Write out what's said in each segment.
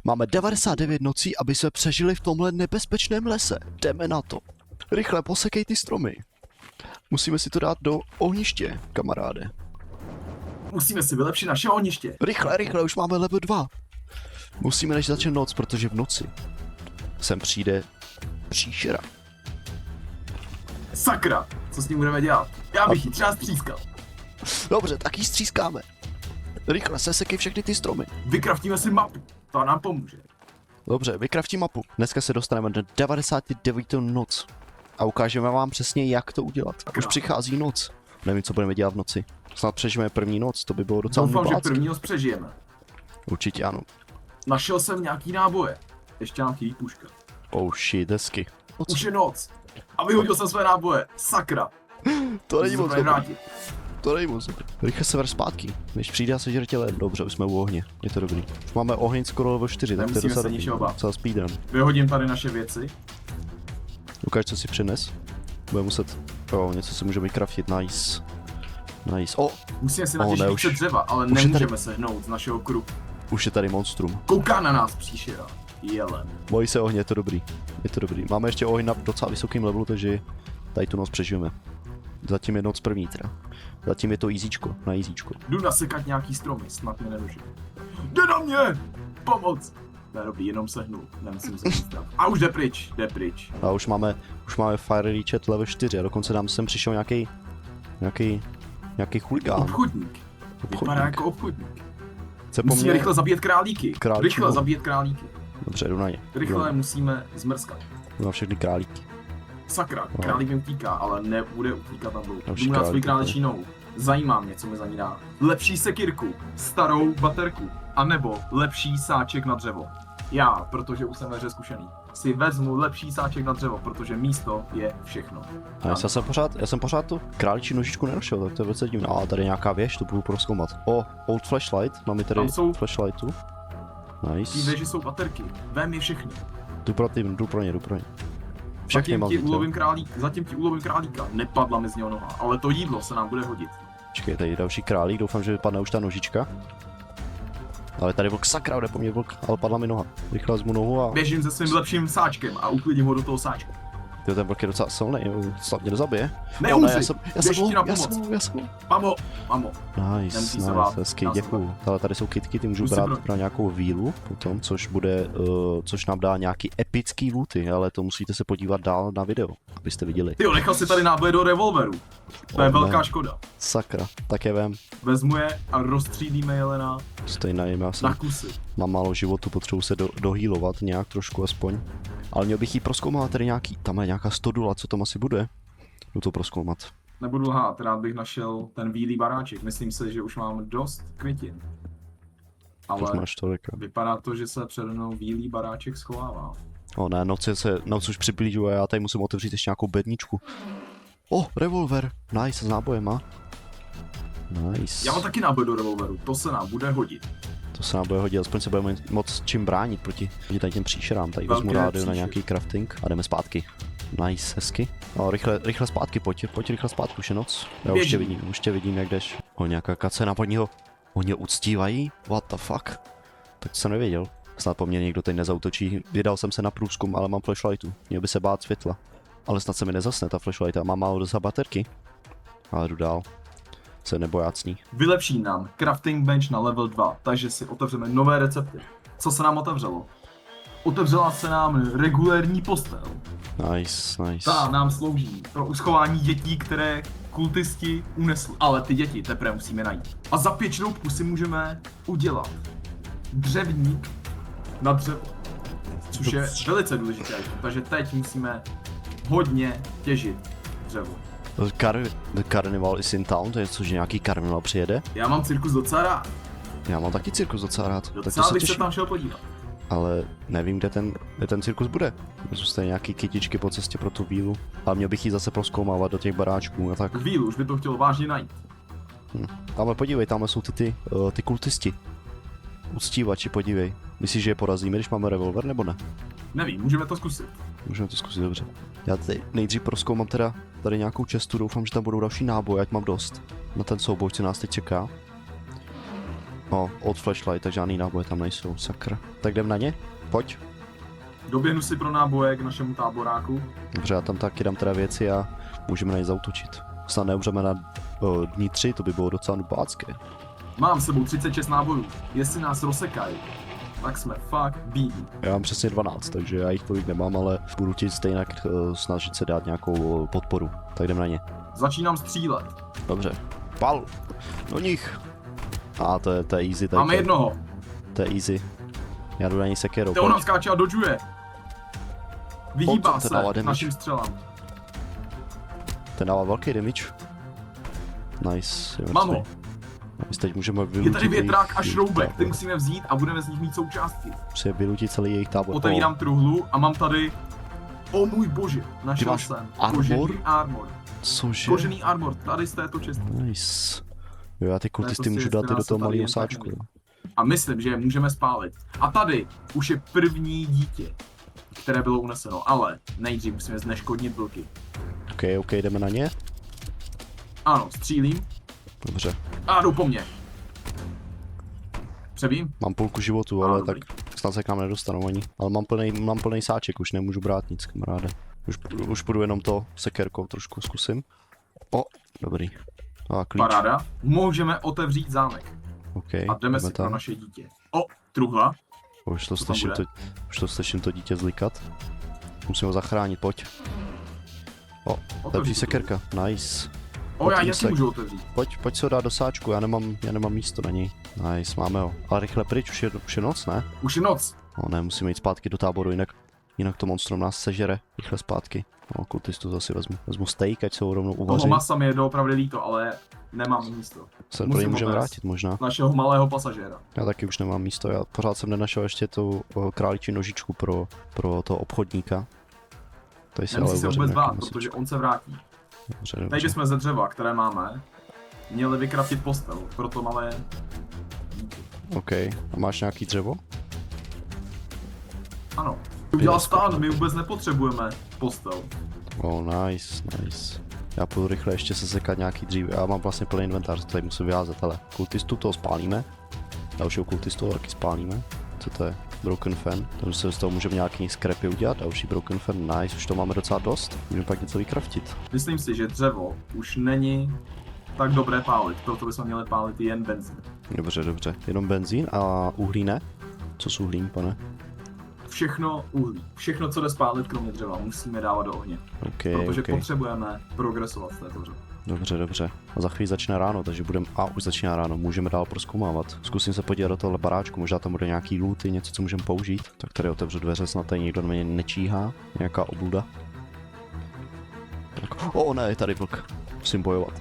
Máme 99 nocí, aby se přežili v tomhle nebezpečném lese. Jdeme na to. Rychle posekej ty stromy. Musíme si to dát do ohniště, kamaráde. Musíme si vylepšit naše ohniště. Rychle, už máme level 2. Musíme než začne noc, protože v noci sem přijde příšera. Sakra, co s ním budeme dělat? Já bych ji třeba střískal. Dobře, tak ji střískáme. Rychle sesekej všechny ty stromy. Vykraftíme si mapu, to nám pomůže. Dobře, vykraftí mapu. Dneska se dostaneme do 99. noc. A ukážeme vám přesně, jak to udělat. Už přichází noc. Nevím, co budeme dělat v noci. Snad přežijeme první noc, to by bylo docela Doufám, že nubácky. první noc přežijeme. Určitě ano. Našel jsem nějaký náboje. Ještě nám chybí puška. Oh shit, hezky. Už je noc. A vyhodil jsem své náboje. Sakra. To není moc dobrý. vrátit. To není moc dobrý. Rychle se ver zpátky, než přijde a sežere těle. Dobře, už jsme u ohně, je to dobrý. Už máme oheň skoro level 4, tak to je Nemusíme docela se dobrý. ničeho bát. Docela speedrun. Vyhodím tady naše věci. Ukáž, co si přines. Bude muset, něco si můžeme vykraftit, nice. Nice, Musíme si ne, natěžit už- více dřeva, ale už je nemůžeme tady- se hnout z našeho kruhu. už je tady monstrum. Kouká na nás příšera. Jelen. Bojí se ohně, je to dobrý. Je to dobrý. Máme ještě oheň na docela vysokém levelu, takže tady tu noc přežijeme. Zatím je noc první teda. Zatím je to easyčko, na easyčko. Jdu nasekat nějaký stromy, snad mě nedožije. Jde na mě! Pomoc! Ne, dobrý, jenom sehnu, nemusím se chytat. A už jde pryč. A už máme Fire Reachet level 4 a dokonce nám sem přišel nějaký chuligán. Obchodník. Vypadá jako obchodník. Chce po Musíme mně... rychle zabíjet králíky. Králíčů. Rychle zabíjet králíky. Dobře, jdu na ně. Rychle musíme zmrskat. Jdu na všechny králíky. Sakra, králík mi utíká, ale nebude utíkat na dlouho. Další Jdu na svůj králík, králičí nohu. Zajímá mě, co mi za ní dá. Lepší sekírku, starou baterku, anebo lepší sáček na dřevo. Já, protože už jsem ve hře zkušený, si vezmu lepší sáček na dřevo, protože místo je všechno. A já jsem pořád tu králičí nožičku nenašel, tak to je velice divné. A tady je nějaká věž, to budu prozkoumat. Old flashlight, máme tady Tam jsou- flashlightu. Ty Nice. věži jsou baterky, vem je všechny. Jdu pro ně. Všechny mám vzít, jo. Zatím ti ulovím králíka, nepadla mi z něho noha, ale to jídlo se nám bude hodit. Počkej, tady je další králík, doufám, že vypadne už ta nožička. Ale tady vlk, sakra, jde po mně vlk, ale padla mi noha. Rychle vezmu nohu a... Běžím se svým lepším sáčkem a uklidím ho do toho sáčka. Jo, ten vlk je docela silný, jo, snad mě nezabije. Neumři, já běž ti na pomoc. jsem. Mamo, Nice, Nemusí se bát, hezky, dá se děkuju. Ale tady jsou kitky, ty můžu Zkus si brát brojit. na nějakou vílu potom, což nám dá nějaký epický looty, ale to musíte se podívat dál na video, abyste viděli. tyjo, nechal si tady náboje do revolveru. To je velká škoda. Sakra, tak je vem. Vezmu je a rozstřílíme Jelena Stejná jim, já jsem, na kusy. mám málo životu, potřebuji se dohýlovat nějak trošku aspoň. Ale měl bych jí prozkoumat tady tam je nějaká stodula, co tam asi bude. Jdu to prozkoumat. Nebudu lhát, rád bych našel ten bílý baráček. Myslím si, že už mám dost květin. To Ale máš tolik. vypadá to, že se přede mnou bílý baráček schovává. Ne, noc už přiblížuje, já tady musím otevřít ještě nějakou bedničku. Revolver, nice, s nábojema. Nice. Já mám taky náboj do revolveru, to se nám bude hodit. To se nám bude hodit, aspoň se budeme moc čím bránit proti tady těm příšerám. Tady Velké vezmu rádio na příšery. nějaký crafting a jdeme zpátky. Nice, hezky. Rychle zpátky, pojď rychle zpátky, už je noc. Já už tě vidím, jak jdeš. Nějaká kacena pod něho. Oni ho uctívají? What the fuck? Tak to jsem nevěděl. Snad po mně někdo teď nezautočí. Vydal jsem se na průzkum, ale mám flashlightu. Měl by se bát světla. Ale snad se mi nezasne ta flashlighta, mám málo dosa baterky. Ale jdu dál. Se nebojácný. Vylepší nám crafting bench na level 2, takže si otevřeme nové recepty. Co se nám otevřelo? Otevřela se nám regulérní postel. Nice. Ta nám slouží pro uschování dětí, které kultisti unesli. Ale ty děti teprve musíme najít. A za 5 šroubků si můžeme udělat dřevník na dřevo. Což je velice důležité, takže teď musíme hodně těžit dřevo. The Carnival is in town, to je což nějaký karneval přijede. Já mám cirkus docela rád. Já mám taky cirkus docela rád, tak to Docela se bych se těším. tam šel podívat. Ale nevím, kde ten cirkus bude. Zůstají nějaký kytičky po cestě pro tu vílu. Ale měl bych jí zase prozkoumávat do těch baráčků a tak. Vílu, už by to chtělo vážně najít. Tamhle podívej, tamhle jsou ty kultisti. Uctívači, podívej. Myslíš, že je porazíme, když máme revolver, nebo ne? Nevím, můžeme to zkusit. Můžeme to zkusit, dobře. Já tady nejdřív prozkoumám teda tady nějakou čestu, doufám, že tam budou další náboje, ať mám dost. Na ten souboj, co nás teď čeká. No, od flashlighta žádný náboje tam nejsou, sakra. Tak jdem na ně? Pojď. Doběhnu si pro náboje k našemu táboráku. Dobře, já tam taky dám teda věci a můžeme na ně zautočit. Snad neumřeme na dní 3, to by bylo docela nubácké. Mám s sebou 36 nábojů. Jestli nás rozsekají, tak jsme fakt bídní. Já mám přesně 12, takže já jich tolik nemám, ale budu ti stejně snažit se dát nějakou podporu. Tak jdem na ně. Začínám střílet. Dobře. Pal! Do nich! A to je easy. Máme jednoho. To je easy. Já jdu na něj sekerou. Ten nám skáče a dodžuje. Vyhýbá ten se dává damage. našim střelám. Ten dává velký damage. Nice. Mám ho. Nice, teď můžeme Je vylutit tady větrák a jejich šroubek, tábor. ty musíme vzít a budeme z nich mít součástky. Musíme vylutit celý jejich tábor. Otevírám truhlu a mám tady... O můj bože, našel máš jsem armor? kožený armor. Cože? Kožený armor, tady z této čestí. Nice. Jo, já ty kultisty prostě můžu dát i která do se toho tady malého jen tak sáčku. neví. Jo. A myslím, že je můžeme spálit. A tady už je první dítě, které bylo uneseno, ale nejdřív musíme zneškodnit vlky. OK, jdeme na ně. Ano, střílím Dobře. a jdou po mně. Přebím? Mám půlku životu, Ano, ale dobrý. tak snad se k nám nedostanou ani. Ale mám plný sáček, už nemůžu brát nic, kamaráde. Už půjdu jenom to sekerkou trošku zkusím. O, dobrý. A klíč. Paráda. Můžeme otevřít zámek. OK, A jdeme si pro tam. naše dítě. O, truhla. Už to Co tam slyším, bude? už to slyším to dítě zlikat. Musím ho zachránit, pojď. O, lepší Otevřít tu sekerka, nice. O, já Otevřít jaký se. můžu otevřít? Pojď si ho dát do sáčku, já nemám místo na něj. Nice, máme ho. Ale rychle pryč, už je noc, ne? Už je noc. No ne, musíme jít zpátky do táboru, jinak to monstrum nás sežere. Rychle zpátky. No, kultistu zase vezmu steak, ať se ho rovnou Toho uvaří. masa mi je doopravdy líto, ale nemám místo. Se pro musím něj ho můžeme vést. vrátit možná. Našeho malého pasažéra. Já taky už nemám místo, já pořád jsem nenašel ještě tu králičí nožičku pro toho obchodníka. Tady si Nemusí se uvařím vůbec nějaký bát, masičko. protože on se vrátí. Dobře, Tady dobře. jsme ze dřeva, které máme, měli vykraftit postel, proto malé... OK, a máš nějaký dřevo? Ano. Udělal stán, my vůbec nepotřebujeme postel. Oh, nice. Já půjdu rychle ještě se sekat nějaký dřív. Já mám vlastně plný inventář, tady musím vyházet, hele. Kultistu toho spálíme. Dalšího kultistu taky spálíme. Co to je? Broken fan. Takže se z toho můžeme nějaký scrapy udělat. Další broken fan, nice, už to máme docela dost. Můžeme pak něco vykraftit. Myslím si, že dřevo už není tak dobré pálit, proto bychom měli pálit jen benzín. Dobře. Jenom benzín a uhlí ne? Co s uhlím, pane? Všechno uhlí, všechno, co jde spálit kromě dřeva, musíme dávat do ohně, protože OK. potřebujeme progresovat v této hře. Dobře. A za chvíli začne ráno, takže už začíná ráno, můžeme dál prozkoumávat. Zkusím se podívat do tohle baráčku, možná tam bude nějaký looty, něco, co můžeme použít. Tak tady otevřu dveře, snad tady nikdo na mě nečíhá. Nějaká obluda. Tak, ne, je tady vlk. Musím bojovat.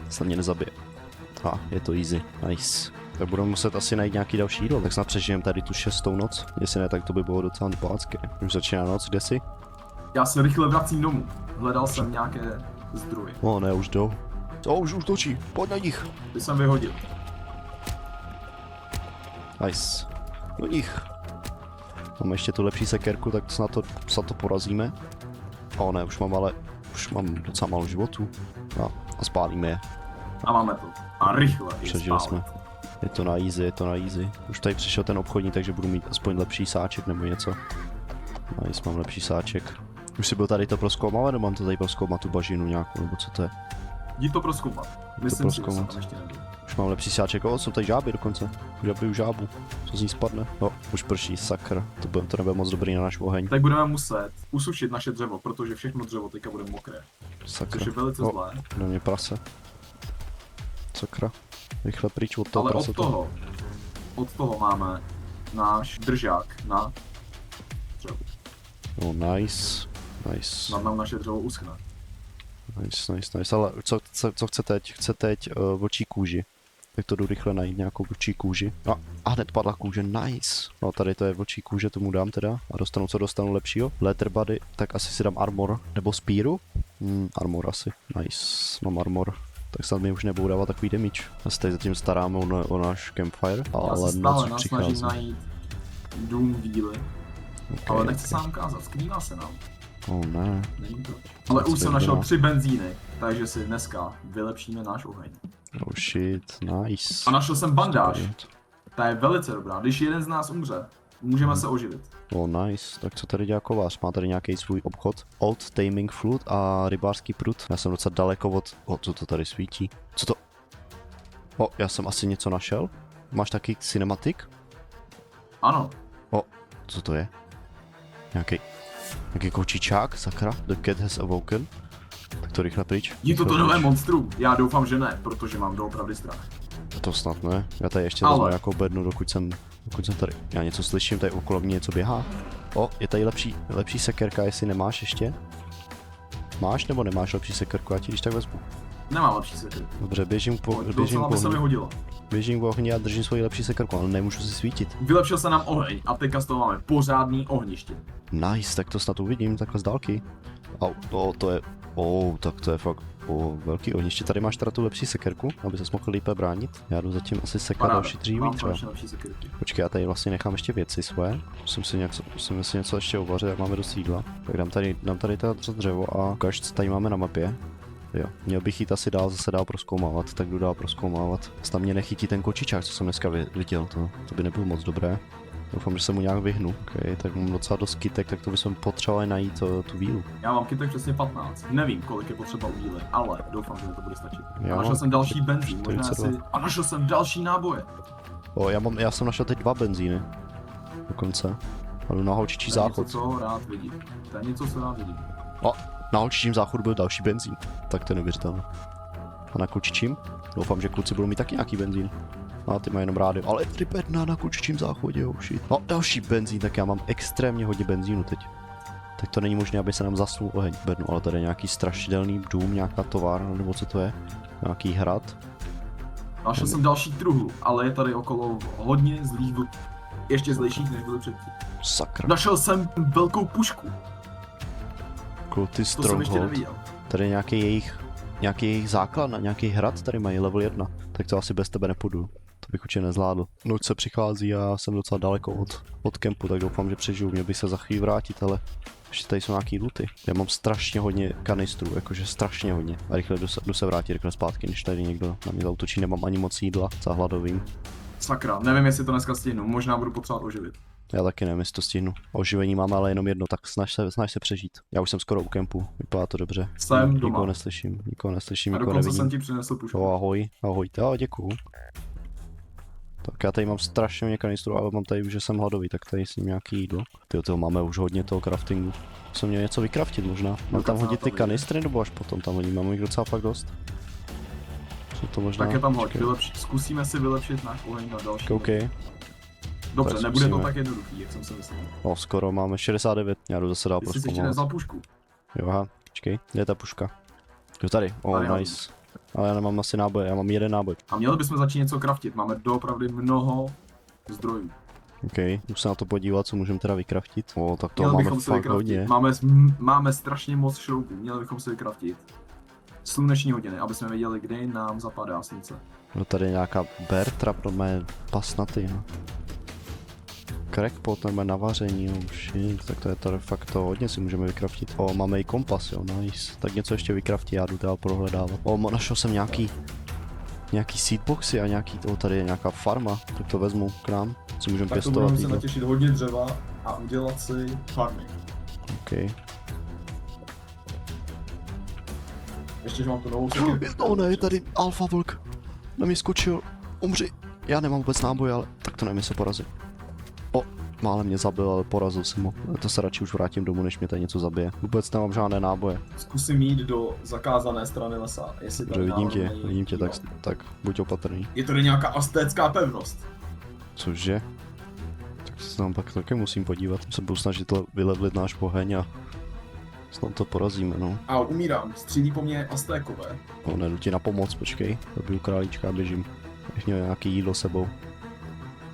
Snad mě nezabije. Je to easy, nice. Tak budeme muset asi najít nějaký další jídlo, tak snad přežijem tady tu 6. noc. Jestli ne, tak to by bylo docela dopácké. Už začíná noc, kde jsi? Já se rychle vracím domů, hledal jsem nějaké zdroje, Ne, už jdou. Už točí, pojď na nich. ty jsem vyhodil. Nice. Do nich. Máme ještě tu lepší sekerku, tak snad to porazíme. Ne, už mám docela málo životů. A spálíme je. A máme to. A rychle je Přežili spálit. jsme. Je to na easy. Už tady přišel ten obchodník, takže budu mít aspoň lepší sáček nebo něco. Nice, mám lepší sáček. Už si byl tady to prozkoumat, nebo mám to tady prozkoumat tu bažinu nějakou, nebo co to je? Jdi to prozkoumat. Myslím si, že jsem prozkoumat. tam ještě nebyl. Už mám lepší sáček, jsou tady žáby dokonce. Žáby žábu. Co z ní spadne? Už prší, sakra. To nebude moc dobrý na náš oheň. Tak budeme muset usušit naše dřevo, protože všechno dřevo teďka bude mokré. Sakra. Což je velice zlé. Na mě prase. Sakra. Rychle pryč od toho Ale praseta. od toho máme náš držák na dřevo. Nice. Snad nám naše dřevo uschne. Nice. Ale co chce teď? Chce teď vlčí kůži. Tak to jdu rychle najít nějakou vlčí kůži. A hned padla kůže, nice. Tady to je vlčí kůže, tomu dám teda. A dostanu lepšího. Leather body, tak asi si dám armor. Nebo spíru? Armor asi. Nice, mám armor. Tak snad mi už nebudou dávat takový damage. Já se tady zatím staráme o náš campfire. Já Ale se noc stále už snažím přichází. najít dům víly, ale nechce Okay. sám ukázat, skrývá se nám. Ne. Není to. Ale už jsem našel 3 benzíny, takže si dneska vylepšíme náš oheň. Oh shit, nice. A našel jsem bandáž. Super. Ta je velice dobrá. Když jeden z nás umře, můžeme se oživit. Oh nice, tak co tady dělá kovář? Má tady nějaký svůj obchod? Old Taming Fruit a rybářský prut. Já jsem docela daleko od... co to tady svítí? Co to? Já jsem asi něco našel. Máš taky cinematic? Ano. Co to je? Nějaký kočičák, sakra? The cat has awoken. Tak to rychle pryč. Je to nové monstrum? Já doufám, že ne, protože mám doopravdy strach. To snad ne. Já tady ještě Ale- vezmu nějakou bednu, dokud jsem tady. Já něco slyším, tady okolo mě něco běhá. Je tady lepší sekerka, jestli nemáš ještě? Máš nebo nemáš lepší sekerku? Já ti když tak vezmu. Nemám lepší sekret. Dobře, běžím Docela by se mi hodilo. Běžím k ohni a držím svoji lepší sekerku, ale nemůžu si svítit. Vylepšil se nám oheň a teďka z toho máme pořádný ohniště. Nice, tak to snad uvidím takhle z dálky. To je... tak to je fakt... velký ohniště. Tady máš teda tu lepší sekerku, aby se mohl líp bránit. Já jdu zatím asi sekat další dříví mám třeba. konečně lepší sekrety. Počkej, já tady vlastně nechám ještě věci svoje. Musím si něco ještě uvařit, jak máme dost jídla. Tak dám tady to dřevo a ukáž, co tady máme na mapě. Jo, měl bych jít asi zase dál prozkoumávat, tak jdu dál prozkoumávat. Tam mě nechytí ten kočičák, co jsem dneska viděl, to by nebylo moc dobré. Doufám, že se mu nějak vyhnu. Okay, tak mám docela dost kytek, tak to bychom potřebovali najít tu vílu. Já mám kytek přesně 15. Nevím, kolik je potřeba udílet, ale doufám, že mi to bude stačit. Já A našel mám jsem další benzín, možná 42. asi... A našel jsem další náboje. Já jsem našel teď 2 benzíny. Dokonce. A jdu na holčičí To je záchod. něco, co rád vidím. To je něco, co rád vidím. Na holčičím záchodu byl další benzín. Tak to je neuvěřitelné. A na kočičím? Doufám, že kluci budou mít taky nějaký benzín. A ty mají jenom rádio. Ale je tady bedna na kočičím záchodě, oh shit. Další benzín, tak já mám extrémně hodně benzínu teď. Tak to není možné, aby se nám zasnul oheň v bednu, ale tady je nějaký strašidelný dům, nějaká továrna, nebo co to je? Nějaký hrad. Našel jsem další truhlu, ale je tady okolo hodně zlých vlků. Ještě zlejších, než byly předtím. Sakra. Našel jsem velkou pušku. Kluty To jsem ještě Stronghold. neviděl. Tady je nějaký jejich základ, nějaký hrad tady mají level 1. Tak to asi bez tebe nepůjdu. To bych určitě nezvládl. Noc se přichází a já jsem docela daleko od kempu, tak doufám, že přežiju. Měl bych se za chvíli vrátit, ale ještě tady jsou nějaký luty. Já mám strašně hodně kanistrů, jakože strašně hodně. A rychle jdu se vrátit rychle zpátky, než tady někdo na mě zautočí. Nemám ani moc jídla, za hladovým. Sakra, nevím, jestli to dneska stihnu, možná budu potřebovat oživit. Já taky nevím, jestli to stihnu. Oživení máme ale jenom jedno, tak snaž se přežít. Já už jsem skoro u kempu, vypadá to dobře. Jsem Nikoho doma. neslyším, A nikoho dokonce nevidím. jsem ti přinesl pušku. Ahoj, děkuju. Tak já tady mám strašně hodně kanistru, ale mám tady už, že jsem hladový, tak tady s ním nějaký jídlo. Toho máme už hodně toho craftingu. Jsem měl něco vykraftit možná. Mám tam hodit ty kanistry, nebo až potom tam hodím? Mám jich docela fakt dost. Co to možná? Tak je tam hoď, Počkej. zkusíme si vylepšit náš oheň na další. OK. Dobře, Tak nebude to zkusíme. tak jednoduchý, jak jsem si myslel. Skoro máme 69. Já jdu zase dál Ty jsi si ještě prozkoumávat. nevzal pušku. Jo, aha, počkej, kde je ta puška? Jo, tady, Tady, jo. nice. Ale já nemám asi náboje, já mám jeden náboj. A měli bychom začít něco craftit, máme doopravdy mnoho zdrojů. OK, jdu se na to podívat, co můžeme teda vykraftit. Tak to Měli máme bychom si fakt hodně. vykraftit, máme strašně moc šroubů, měli bychom si vykraftit sluneční hodiny, aby jsme věděli, kdy nám zapadá slunce. No tady je nějaká bear trap, no mé pasnaty, no. Crackpot, nebo na vaření, oh shit, tak to je tady fakt to hodně si můžeme vykraftit. Máme i kompas, jo, nice. Tak něco ještě vykraftí, já jdu dál prohledávat. Našel jsem nějaký seedboxy a tady je nějaká farma, tak to vezmu k nám, si můžeme Tak to pěstovat budeme se jídlo. natěšit hodně dřeva a udělat si farmy. OK. Ještě, že mám tu novou sekirku. Ne, je tady alfa vlk. Na mě skočil, umři. Já nemám vůbec náboj, ale tak to nevím, jestli porazil. Málem mě zabil, ale porazil jsem ho. To se radši už vrátím domů, než mě tady něco zabije. Vůbec nemám žádné náboje. Zkusím jít do zakázané strany lesa, jestli Dobře, tady vidím náhodou tě, není vidím tě, díval. tak buď opatrný. Je tady nějaká aztécká pevnost. Cože? Tak se tam pak taky musím podívat. Se budu snažit vylevlit náš poheň a snad to porazíme, no. A umírám, střílí po mně aztékové. Nejdu ti na pomoc, počkej. Dobiju králíčka a běžím. Bych měl nějaký jídlo sebou.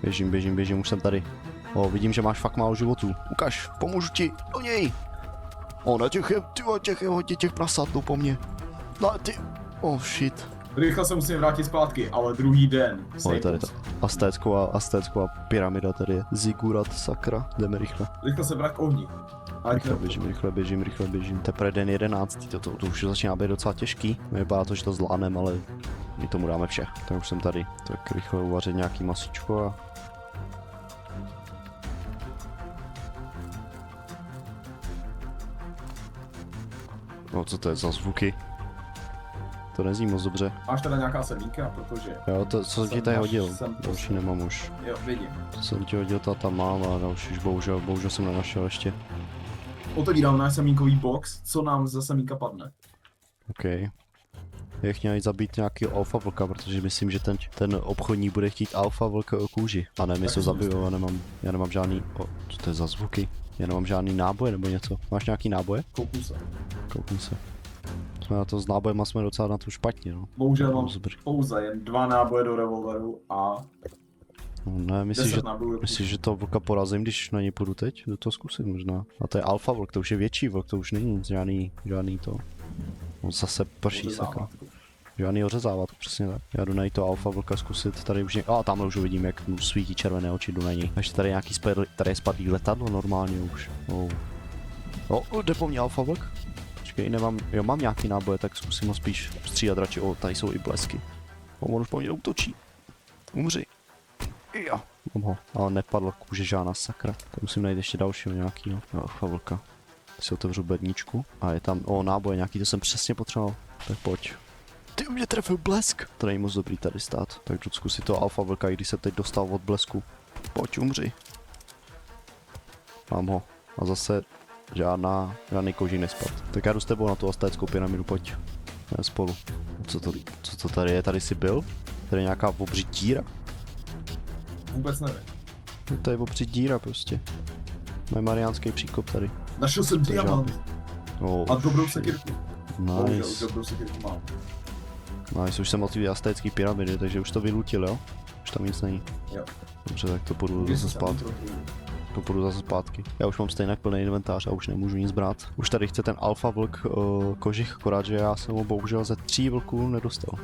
Běžím, už jsem tady. Vidím, že máš fakt málo životů. Ukaž, pomůžu ti, do něj! Na těch je hodně těch prasat jdou po mně. No ty, shit. Rychle se musím vrátit zpátky, ale druhý den. Ale tady ta aztécká pyramida tady je. Zigurat, sakra, jdeme rychle. Rychle se vrát k ohni. Ať Rychle běžím. Teprve den 11. To už začíná být docela těžký. Vypadá to, že to zvládneme, ale my tomu dáme vše. Tak už jsem tady. Tak rychle uvařit nějaký masičko a... No co to je za zvuky? To nezní moc dobře. Máš teda nějaká semínka, protože... Jo, to co jsem ti tady hodil. Další nemám už. Jo, vidím. To jsem ti hodil, to tam mám a další už bohužel jsem nenašel ještě. Otevírám náš semínkový box, co nám za semínka padne. OK. Já chtěl jít zabít nějaký alfa vlka, protože myslím, že ten obchodník bude chtít alfa vlka o kůži. A ne, my se zabiju, já nemám žádný... Co to je za zvuky? Já nemám žádný náboje nebo něco. Máš nějaký náboje? Koukni se. Jsme na to s nábojem jsme docela na to špatně, no. Bohužel mám pouze jen 2 náboje do revolveru a... No ne, myslíš, že to vlka porazím, když na něj půjdu teď? Jdu to zkusit možná. A to je alfa vlk, to už je větší vlk, to už není žádný to. On zase prší sakra. Žádný ořezávat, přesně tak. Já jdu najít to alfa vlka zkusit, tady už tamhle už vidím, jak mu svítí červené oči, jdu na něj. A ještě tady nějaký tady je spadlý letadlo normálně už. Jde po mně alfa vlk. Počkej, mám nějaký náboje, tak zkusím ho spíš střílet radši. Tady jsou i blesky. On už po mně útočí. Umři. Jo, mám ho, ale nepadlo kůže žádná sakra. Tak musím najít ještě dalšího nějakýho. Alfa vlka. Si otevřu bedničku a je tam, náboje nějaký, to jsem přesně potřeboval. Tak pojď. Ty mě trefil blesk. To není moc dobrý tady stát. Tak jdu zkusit to alfa vlka, i když se teď dostal od blesku. Pojď, umři. Mám ho. A zase žádný kouří nespad. Tak já jdu s tebou na tu aztéckou pyramidu, pojď. Jdeme spolu. Co to tady je? Tady jsi byl? Tady je nějaká obří díra? Vůbec nevím. To je obří díra prostě. Mají mariánský příkop tady. Našel jsem diamant. A dobrou sekirku. Nice. Dobrou sekirku mám. Nice, už jsem od té aztécké pyramidy, takže už to vylutil, jo? Už tam nic není. Jo. Dobře, tak to půjdu zase zpátky. Já už mám stejně plný inventář a už nemůžu nic brát. Už tady chce ten alfa vlk kožich, akorát, že já jsem ho bohužel ze 3 vlků nedostal.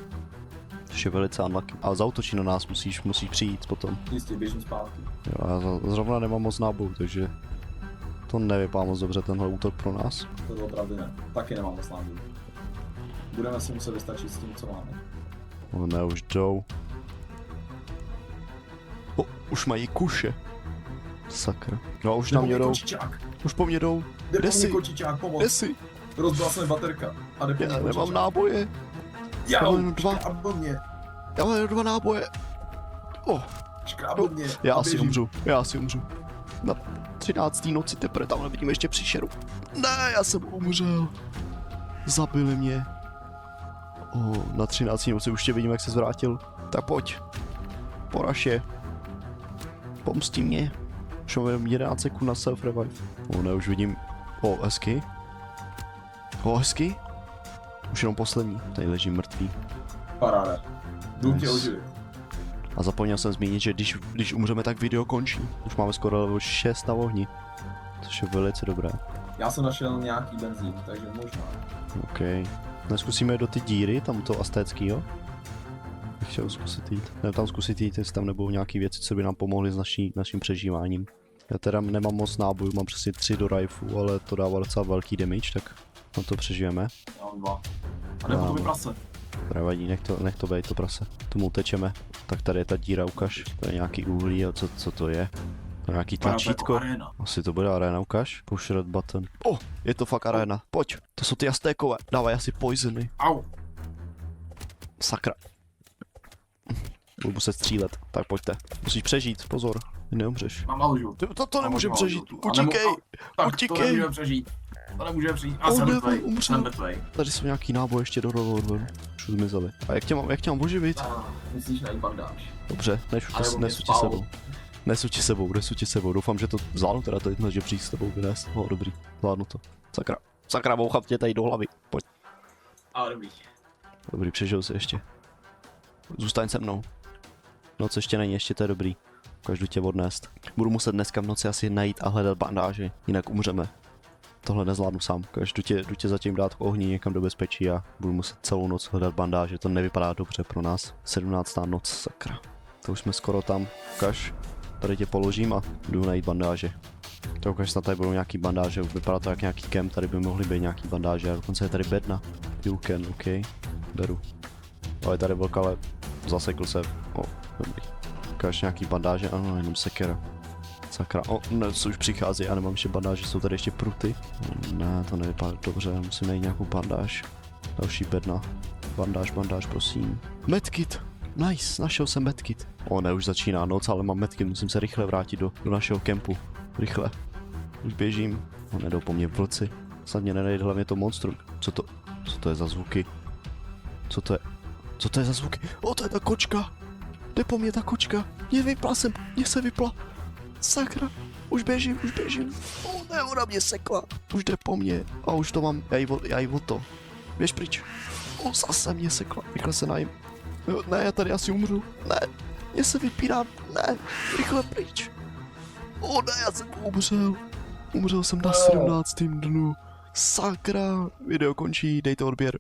Což je velice unlucky. Ale zautočí na nás, musíš přijít potom. Jistě, běžím zpátky. Jo, já zrovna nemám moc nábojů, takže to nevypadá moc dobře tenhle útok pro nás. To opravdu ne. Taky nemám moc nábojů. Budeme si muset vystačit s tím, co máme. Ne, už jdou. Už mají kuše. Sakra. No už na mě jdou. Už po mně jdou. Kde jsi? Kde jsi? Rozbila se mi baterka. A jde po Já nemám náboje. Já mám jenom 2. Já mám jenom 2 náboje. Škrábl mě. Já asi umřu. Na 13. noci teprve tamhle vidím ještě příšeru. Ne, já jsem umřel. Zabili mě. Na 13. noci už tě vidím, jak se zvrátil. Tak pojď. Poraž je. Pomstí mě. Už mám jenom 11 sekund na self-revive. Ne, už vidím. Hezky. Hezky. Už jenom poslední. Tady leží mrtvý. Paráda. Jdu tě oživit. A zapomněl jsem zmínit, že když umřeme, tak video končí. Už máme skoro level 6 na ohni. Což je velice dobré. Já jsem našel nějaký benzín, takže možná. OK. Neskusíme do ty díry, tam toho aztéckýho. Bych chtěl zkusit jít. Tam zkusit jít, jestli tam nebudou nějaký věci, co by nám pomohly s naším přežíváním. Já teda nemám moc nábojů, mám přesně 3 do riflu, ale to dává docela velký damage, tak na to přežijeme. Já mám 2. A nebo to vyprase. Nevadí, nech to bejt, to prase. Tomu utečeme. Tak tady je ta díra, ukaž. To je nějaký uhlí, a co to je? To je nějaký tlačítko. Asi to bude arena, ukaž. Push red button. Je to fakt arena. Pojď, to jsou ty aztékové. Dávaj asi poisony. Au. Sakra. Budu muset střílet, tak pojďte. Musíš přežít, pozor, neumřeš. Mám alžu. To nemůžeme přežít, utíkej, To nemůžeme přežít. A jsem mrtvej. Tady jsou nějaký náboj ještě do revolveru. Už zmizeli. A jak tě mám oživit? Musíš najít bandáž. Dobře, nesu ti sebou. Doufám, že to zvládnu teda tady že přijít s tebou vynést. Dobrý, zvládnu to. Sakra, bouchám tě tady do hlavy, pojď. Dobrý. Dobrý, přežil se ještě. Zůstaň se mnou. Noc ještě není, ještě to je dobrý. Ukážu tě odnést. Budu muset dneska v noci asi najít a hledat bandáže, jinak umřeme. tohle nezvládnu sám. Kaž, jdu tě zatím dát k ohni někam do bezpečí a budu muset celou noc hledat bandáže, to nevypadá dobře pro nás. 17. noc, sakra. To už jsme skoro tam, ukaž. Tady tě položím a jdu najít bandáže. To ukaž, snad tady budou nějaký bandáže, vypadá to jak nějaký kemp, tady by mohly být nějaký bandáže a dokonce je tady bedna. You can, ok, beru. Ale tady vlk, ale zasekl se, dobrý. Ukaž nějaký bandáže, ano, jenom sekera. Sakra, ne, co už přichází, já nemám ještě bandáže, jsou tady ještě pruty. Ne, to nevypadá dobře, musím najít nějakou bandáž. Další bedna. Bandáž, prosím. Medkit! Nice, našel jsem medkit. Ne, už začíná noc, ale mám medkit, musím se rychle vrátit do našeho kempu. Rychle. Už běžím. Nedou po mně vlci. Snad mě nenajde hlavně to monstrum. Co to je za zvuky? Co to je za zvuky? To je ta kočka! Jde po mně ta kočka! Mně se vypla! Sakra! Už běžím! Ne, ona mě sekla! Už jde po mně a už to mám, já jí o to. Běž pryč! Zase mě sekla, rychle se najím. Ne, já tady asi umřu. Ne, mě se vypírám, ne, rychle pryč. Ne, já jsem umřel. Umřel jsem na 17. dnu. Sakra, video končí, dejte odběr.